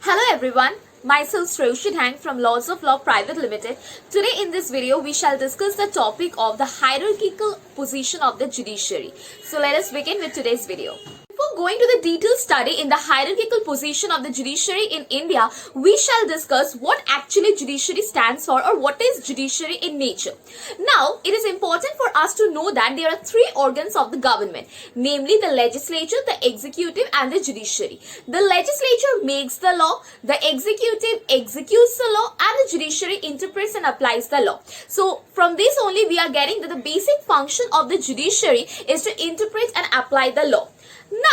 Hello everyone, myself Sroshi Hang from Laws of Law Private Limited. Today in this video we shall discuss the topic of the hierarchical position of the judiciary. So let us begin with today's video. Before going to the detailed study in the hierarchical position of the judiciary in India, we shall discuss what actually judiciary stands for or what is judiciary in nature. Now, it is important for us to know that there are three organs of the government, namely the legislature, the executive and the judiciary. The legislature makes the law, the executive executes the law and the judiciary interprets and applies the law. So, from this only we are getting that the basic function of the judiciary is to interpret and apply the law.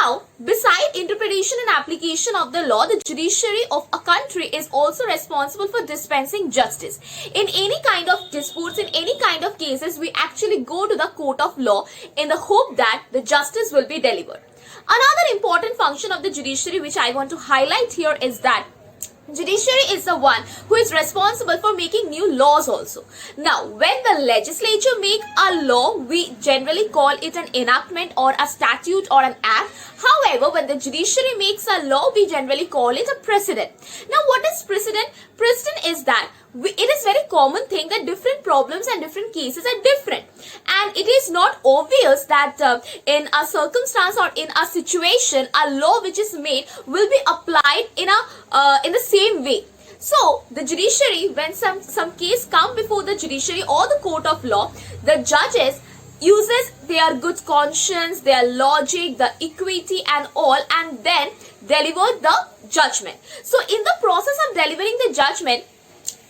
Now, beside interpretation and application of the law, the judiciary of a country is also responsible for dispensing justice. In any kind of disputes, in any kind of cases, we actually go to the court of law in the hope that the justice will be delivered. Another important function of the judiciary which I want to highlight here is that judiciary is the one who is responsible for making new laws also. Now, when the legislature make a law, we generally call it an enactment or a statute or an act. However, when the judiciary makes a law, we generally call it a precedent. Now, what is precedent? Precedent is that it is very common thing that different problems and different cases are different, and it is not obvious that in a circumstance or in a situation a law which is made will be applied in the same way. So the judiciary, when some case come before the judiciary or the court of law, the judges uses their good conscience, their logic, the equity and all, and then deliver the judgment. So in the process of delivering the judgment,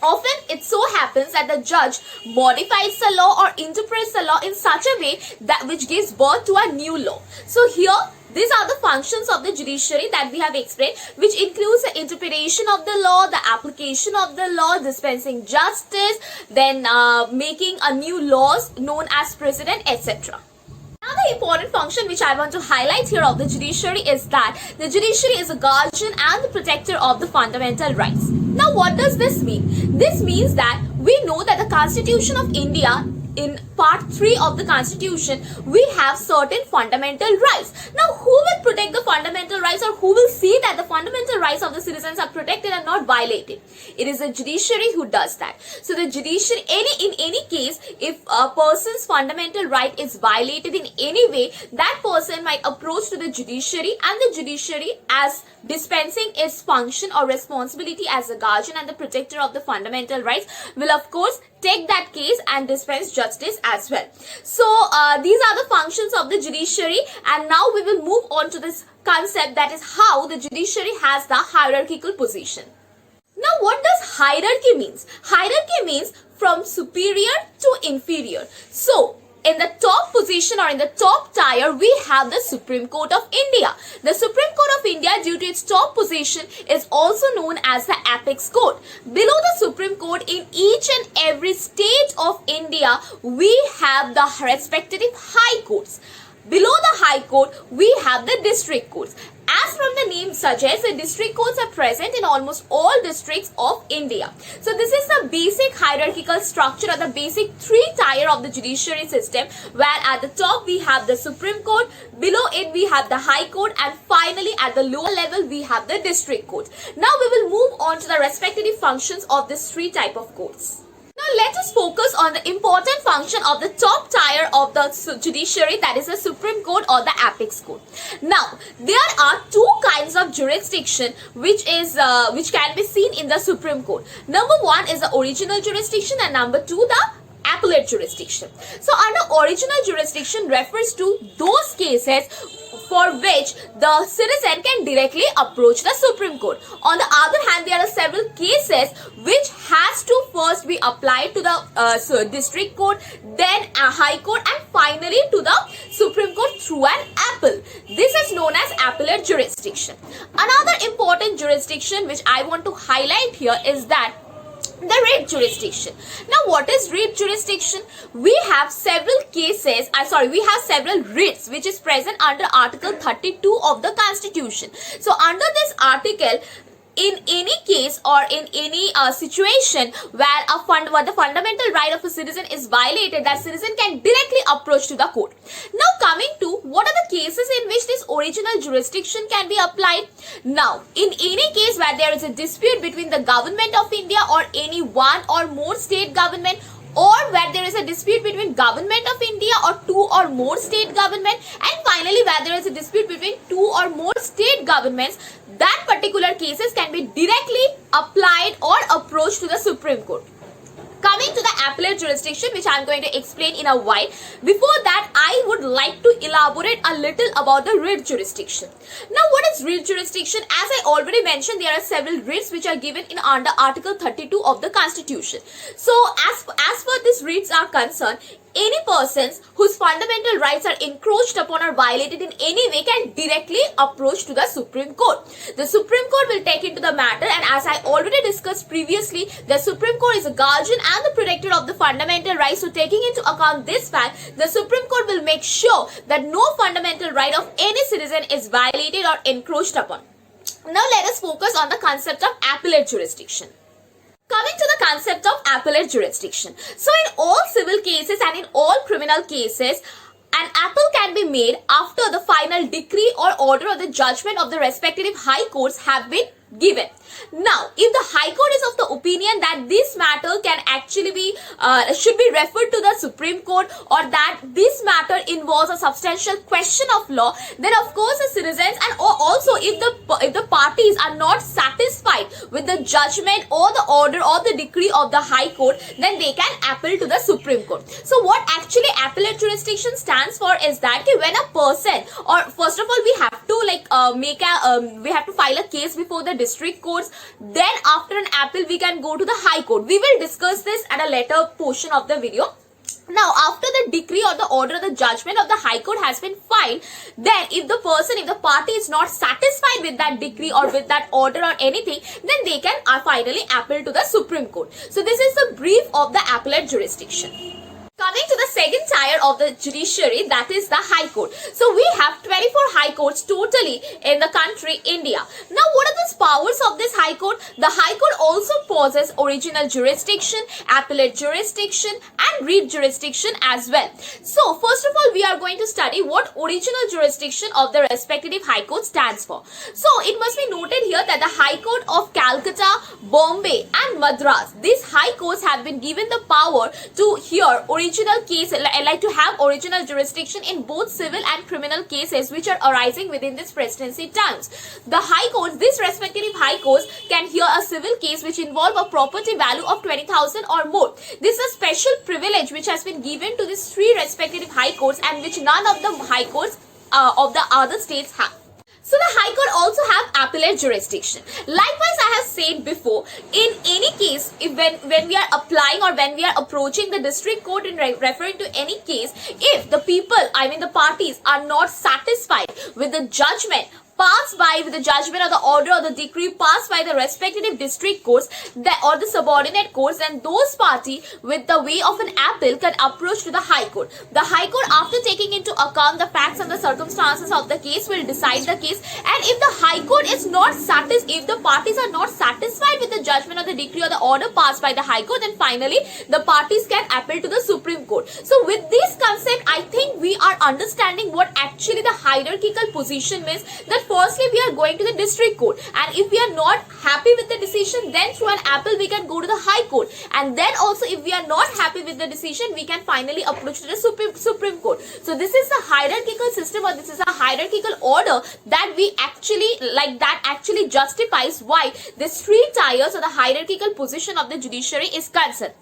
often it so happens that the judge modifies the law or interprets the law in such a way that which gives birth to a new law. So here, these are the functions of the judiciary that we have explained, which includes the interpretation of the law, the application of the law, dispensing justice, then making a new laws known as precedent, etc. Another important function which I want to highlight here of the judiciary is that the judiciary is a guardian and the protector of the fundamental rights. Now, what does this mean? This means that we know that the Constitution of India, in part 3 of the Constitution, we have certain fundamental rights. Now, who will protect the fundamental rights, or who will see that the fundamental rights of the citizens are protected and not violated? It is the judiciary who does that. So the judiciary, in any case, if a person's fundamental right is violated in any way, that person might approach to the judiciary, and the judiciary, as dispensing its function or responsibility as the guardian and the protector of the fundamental rights, will of course take that case and dispense justice as well. So these are the functions of the judiciary, and now we will move on to this concept, that is how the judiciary has the hierarchical position. Now, what does hierarchy means? Hierarchy means from superior to inferior. So in the top position or in the top tier, we have the Supreme Court of India. The Supreme Court of India, due to its top position, is also known as the apex court. Below the Supreme Court, in each and every state of India, we have the respective high courts. Below the high court, we have the district courts. As from the name suggests, the district courts are present in almost all districts of India. So this is the basic hierarchical structure, or the basic three-tier of the judiciary system, where at the top we have the Supreme Court, below it we have the High Court, and finally at the lower level we have the district court. Now we will move on to the respective functions of these three type of courts. Now let us focus on the important function of the top tier of the judiciary, that is the Supreme Court or the apex court. Now, there are two kinds of jurisdiction which can be seen in the Supreme Court. Number one is the original jurisdiction, and number two the appellate jurisdiction. So under original jurisdiction refers to those cases for which the citizen can directly approach the Supreme Court. On the other hand, there are several cases which has to first be applied to the district court, then a high court, and finally to the Supreme Court through an appeal. This is known as appellate jurisdiction. Another important jurisdiction which I want to highlight here is that the writ jurisdiction. Now, what is writ jurisdiction? We have several several writs which is present under Article 32 of the Constitution. So under this article, in any case or in any situation where the fundamental right of a citizen is violated, that citizen can directly approach to the court. Now coming to what are the cases in which this original jurisdiction can be applied. Now in any case where there is a dispute between the government of India or any one or more state government, or where there is a dispute between government of India or two or more state government, and finally where there is a dispute between two or more state governments, that particular cases can be directly applied or approached to the Supreme Court. Coming to the appellate jurisdiction, which I am going to explain in a while. Before that, I would like to elaborate a little about the writ jurisdiction. Now, what is writ jurisdiction? As I already mentioned, there are several writs which are given in under Article 32 of the Constitution. So, as far these writs are concerned, any persons whose fundamental rights are encroached upon or violated in any way can directly approach to the Supreme Court. The Supreme Court will take into the matter, and as I already discussed previously, the Supreme Court is a guardian and the protector of the fundamental rights. So taking into account this fact, the Supreme Court will make sure that no fundamental right of any citizen is violated or encroached upon. Now let us focus on the concept of appellate jurisdiction. Coming to the concept of appellate jurisdiction. So in all civil cases and in all criminal cases, an appeal can be made after the final decree or order or the judgment of the respective high courts have been given. Now, if the High Court is of the opinion that this matter can actually be should be referred to the Supreme Court, or that this matter involves a substantial question of law, then of course the citizens, and also if the parties are not satisfied with the judgment or the order or the decree of the High Court, then they can appeal to the Supreme Court. So what actually appellate jurisdiction stands for is that when a person, or first of all we have to we have to file a case before the district courts, then after an appeal we can go to the High Court. We will discuss this at a later portion of the video. Now, after the decree or the order, the judgment of the High Court has been filed, then if the party is not satisfied with that decree or with that order or anything, then they can finally appeal to the Supreme Court. So this is the brief of the appellate jurisdiction. Coming to the second tier of the judiciary, that is the High Court. So we have 24 High Courts totally in the country India. Now what are the powers of this High Court? The High Court also possesses original jurisdiction, appellate jurisdiction and writ jurisdiction as well. So first of all we are going to study what original jurisdiction of the respective High Court stands for. So it must be noted here that the High Court of Calcutta, Bombay and Madras, these High Courts have been given the power to hear original case, like to have original jurisdiction in both civil and criminal cases which are arising within this presidency times. The High Courts, these respective High Courts can hear a civil case which involve a property value of 20,000 or more. This is a special privilege which has been given to these three respective High Courts and which none of the High Courts of the other states have. So the High Court also have appellate jurisdiction. Likewise, I have said before, in any case, when we are applying or when we are approaching the district court in referring to any case, if the the parties are not satisfied with the judgment passed by, with the judgment or the order or the decree passed by the respective district courts or the subordinate courts, then those parties with the way of an appeal can approach to the High Court. The High Court, after taking into account the facts and the circumstances of the case, will decide the case, and if the High Court is not if the parties are not satisfied with the judgment or the decree or the order passed by the High Court, then finally the parties can appeal to the Supreme Court. So with this concept, I think we are understanding what actually the hierarchical position means, that firstly we are going to the district court, and if we are not happy with the decision, then through an appeal we can go to the High Court, and then also if we are not happy with the decision, we can finally approach to the Supreme Court. So this is the hierarchical system, or this is a hierarchical order that we actually justifies why these three tiers or the hierarchical position of the judiciary is concerned.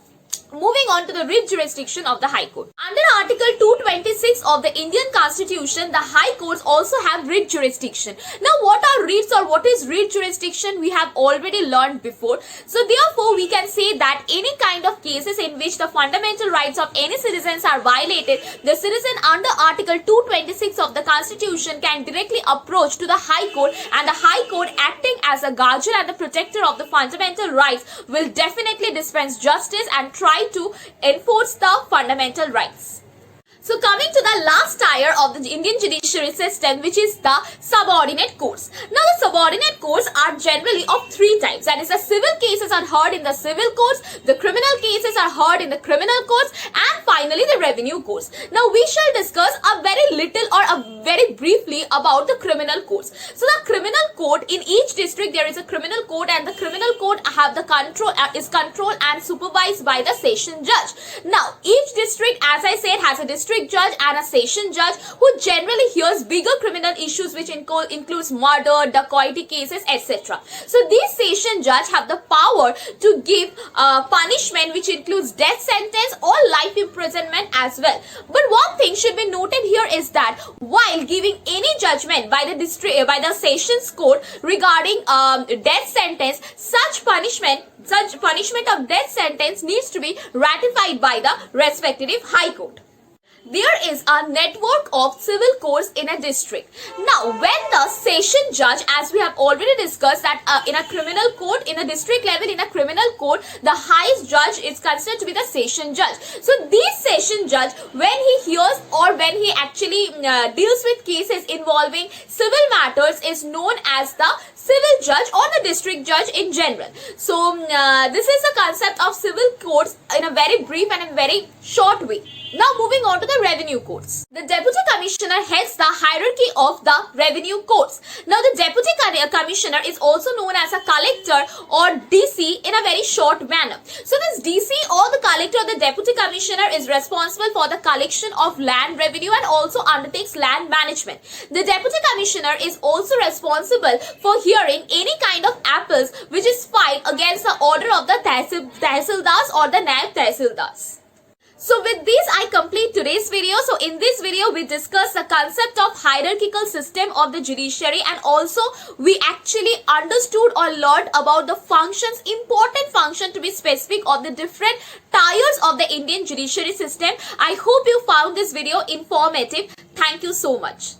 Moving on to the writ jurisdiction of the High Court. Under Article 226 of the Indian Constitution, the High Courts also have writ jurisdiction. Now, what are writs or what is writ jurisdiction? We have already learned before. So, therefore, we can say that any kind of cases in which the fundamental rights of any citizens are violated, the citizen under Article 226 of the Constitution can directly approach to the High Court, and the High Court, acting as a guardian and the protector of the fundamental rights, will definitely dispense justice and try to enforce the fundamental rights. So coming to the last tier of the Indian judiciary system, which is the subordinate courts. Now the subordinate courts are generally of three types. That is, the civil cases are heard in the civil courts, the criminal cases are heard in the criminal courts, and finally the revenue courts. Now we shall discuss a very little or a very briefly about the criminal courts. So the criminal court, in each district there is a criminal court, and the criminal court have the control is controlled and supervised by the session judge. Now each district, as I said, has a district judge and a session judge who generally hears bigger criminal issues, which includes murder, dacoity cases, etc. So these session judge have the power to give punishment, which includes death sentence or life imprisonment as well. But one thing should be noted here is that while giving any judgment by the sessions court regarding death sentence, such punishment of death sentence needs to be ratified by the respective high court. There is a network of civil courts in a district. Now, when the session judge, as we have already discussed, that in a criminal court, in a district level, in a criminal court, the highest judge is considered to be the session judge. So, this session judge, when he hears or when he actually deals with cases involving civil matters, is known as the civil judge or the district judge in general. So, this is the concept of civil courts in a very brief and in very short way. Now moving on to the revenue courts. The deputy commissioner heads the hierarchy of the revenue courts. Now the deputy commissioner is also known as a collector or DC in a very short manner. So this DC or the collector or the deputy commissioner is responsible for the collection of land revenue and also undertakes land management. The deputy commissioner is also responsible for hearing any kind of appeals which is filed against the order of the tehsildars or the naib tehsildars. So with this, I complete today's video. So in this video, we discussed the concept of hierarchical system of the judiciary, and also we actually understood or learned about the functions, important function to be specific of the different tiers of the Indian judiciary system. I hope you found this video informative. Thank you so much.